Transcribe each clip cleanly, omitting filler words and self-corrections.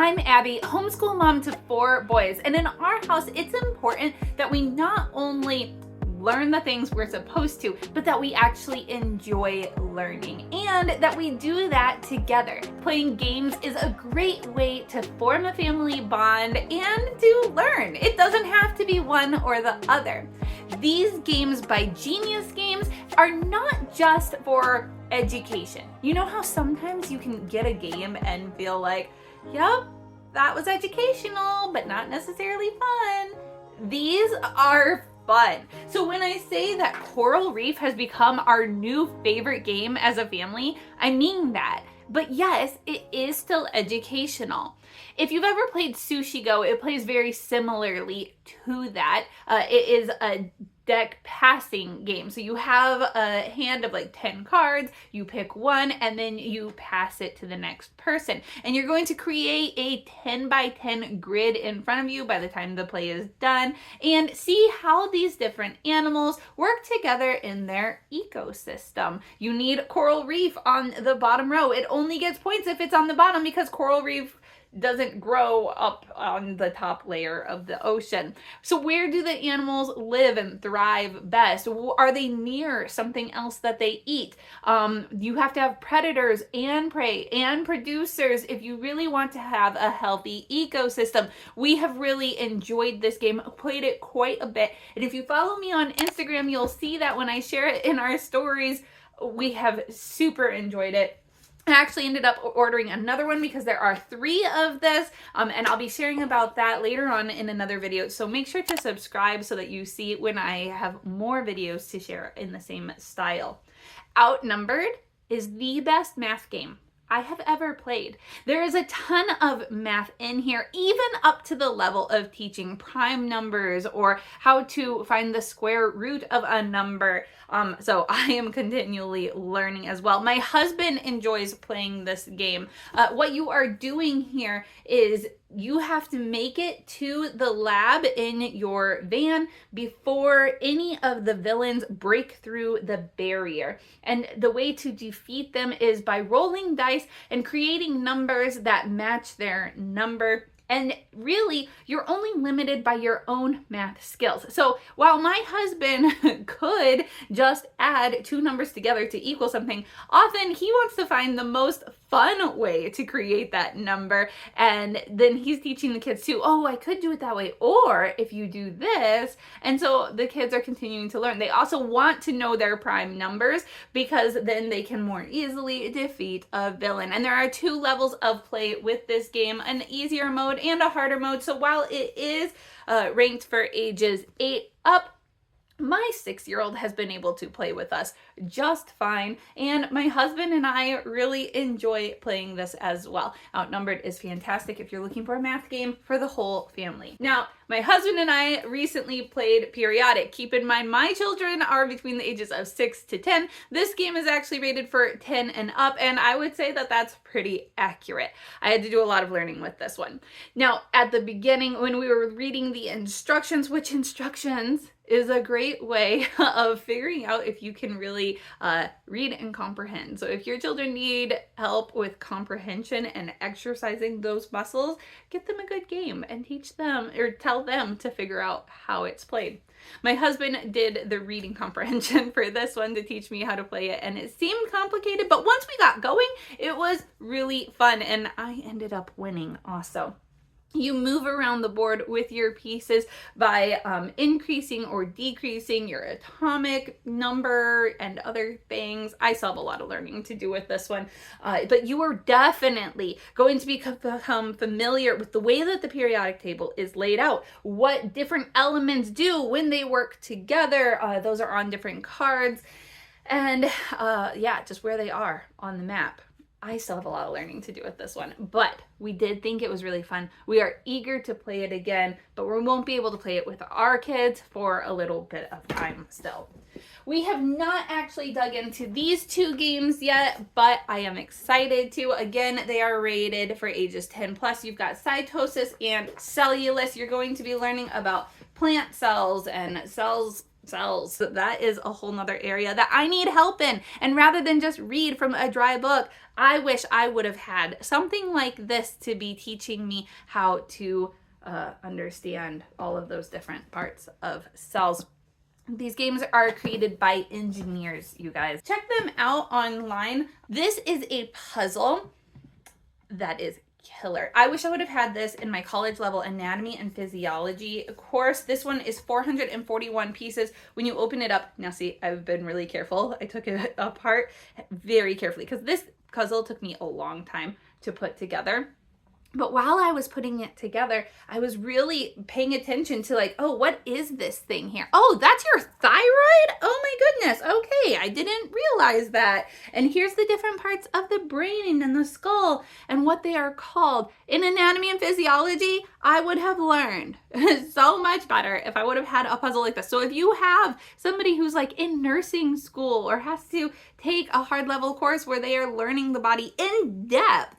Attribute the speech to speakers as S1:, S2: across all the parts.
S1: I'm Abby, homeschool mom to 4 boys, and in our house, it's important that we not only learn the things we're supposed to, but that we actually enjoy learning, and that we do that together. Playing games is a great way to form a family bond and to learn. It doesn't have to be one or the other. These games by Genius Games are not just for education. You know how sometimes you can get a game and feel like, yep, that was educational, but not necessarily fun. These are fun. So when I say that Coral Reef has become our new favorite game as a family, I mean that. But yes, it is still educational. If you've ever played Sushi Go, it plays very similarly to that. It is a deck passing game. So you have a hand of like 10 cards, you pick one, and then you pass it to the next person. And you're going to create a 10 by 10 grid in front of you by the time the play is done, and see how these different animals work together in their ecosystem. You need Coral Reef on the bottom row. It only gets points if it's on the bottom because Coral Reef doesn't grow up on the top layer of the ocean. So where do the animals live and thrive best? Are they near something else that they eat? You have to have predators and prey and producers if you really want to have a healthy ecosystem. We have really enjoyed this game, played it quite a bit. And if you follow me on Instagram, you'll see that when I share it in our stories, we have super enjoyed it. I actually ended up ordering another one because there are 3 of this, and I'll be sharing about that later on in another video. So make sure to subscribe so that you see when I have more videos to share in the same style. Outnumbered is the best math game I have ever played. There is a ton of math in here, even up to the level of teaching prime numbers or how to find the square root of a number. So I am continually learning as well. My husband enjoys playing this game. What you are doing here is you have to make it to the lab in your van before any of the villains break through the barrier. And the way to defeat them is by rolling dice and creating numbers that match their number. And really, you're only limited by your own math skills. So while my husband could just add 2 numbers together to equal something, often he wants to find the most fun way to create that number. And then he's teaching the kids too, oh, I could do it that way. Or if you do this. And so the kids are continuing to learn. They also want to know their prime numbers because then they can more easily defeat a villain. And there are 2 levels of play with this game, an easier mode and a harder mode. So while it is ranked for ages 8 up, my 6-year-old has been able to play with us just fine, and my husband and I really enjoy playing this as well. Outnumbered is fantastic if you're looking for a math game for the whole family. Now, my husband and I recently played Periodic. Keep in mind, my children are between the ages of 6 to 10. This game is actually rated for 10 and up, and I would say that that's pretty accurate. I had to do a lot of learning with this one. Now, at the beginning, when we were reading the instructions, which instructions is a great way of figuring out if you can really read and comprehend. So if your children need help with comprehension and exercising those muscles, get them a good game and teach them or tell them to figure out how it's played. My husband did the reading comprehension for this one to teach me how to play it, and it seemed complicated, but once we got going, it was really fun, and I ended up winning also. You move around the board with your pieces by increasing or decreasing your atomic number and other things. I still have a lot of learning to do with this one, but you are definitely going to become familiar with the way that the periodic table is laid out, what different elements do when they work together. Those are on different cards, and yeah, just where they are on the map. I still have a lot of learning to do with this one, but we did think it was really fun. We are eager to play it again, but we won't be able to play it with our kids for a little bit of time still. We have not actually dug into these 2 games yet, but I am excited to. Again, they are rated for ages 10 plus. You've got cytosis and cellulose. You're going to be learning about plant cells and cells cells. So that is a whole nother area that I need help in. And rather than just read from a dry book, I wish I would have had something like this to be teaching me how to understand all of those different parts of cells. These games are created by engineers, you guys. Check them out online. This is a puzzle that is killer. I wish I would have had this in my college level anatomy and physiology course. This one is 441 pieces. When you open it up, now see, I've been really careful. I took it apart very carefully because this puzzle took me a long time to put together. But while I was putting it together, I was really paying attention to like, oh, what is this thing here? Oh, that's your thyroid? Oh my goodness. Okay, I didn't realize that. And here's the different parts of the brain and the skull and what they are called. In anatomy and physiology, I would have learned so much better if I would have had a puzzle like this. So if you have somebody who's like in nursing school or has to take a hard level course where they are learning the body in depth,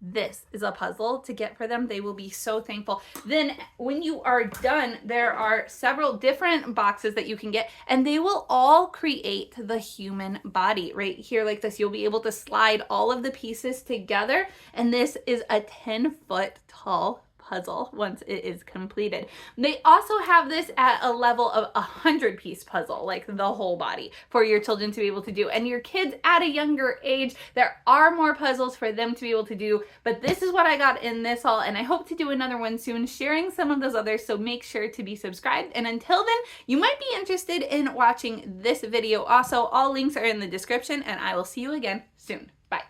S1: this is a puzzle to get for them. They will be so thankful. Then when you are done, there are several different boxes that you can get, and they will all create the human body right here like this. You'll be able to slide all of the pieces together, and this is a 10-foot tall puzzle once it is completed. They also have this at a level of 100-piece puzzle, like the whole body, for your children to be able to do. And your kids at a younger age, there are more puzzles for them to be able to do, but this is what I got in this haul, and I hope to do another one soon, sharing some of those others, so make sure to be subscribed. And until then, you might be interested in watching this video also. All links are in the description, and I will see you again soon. Bye.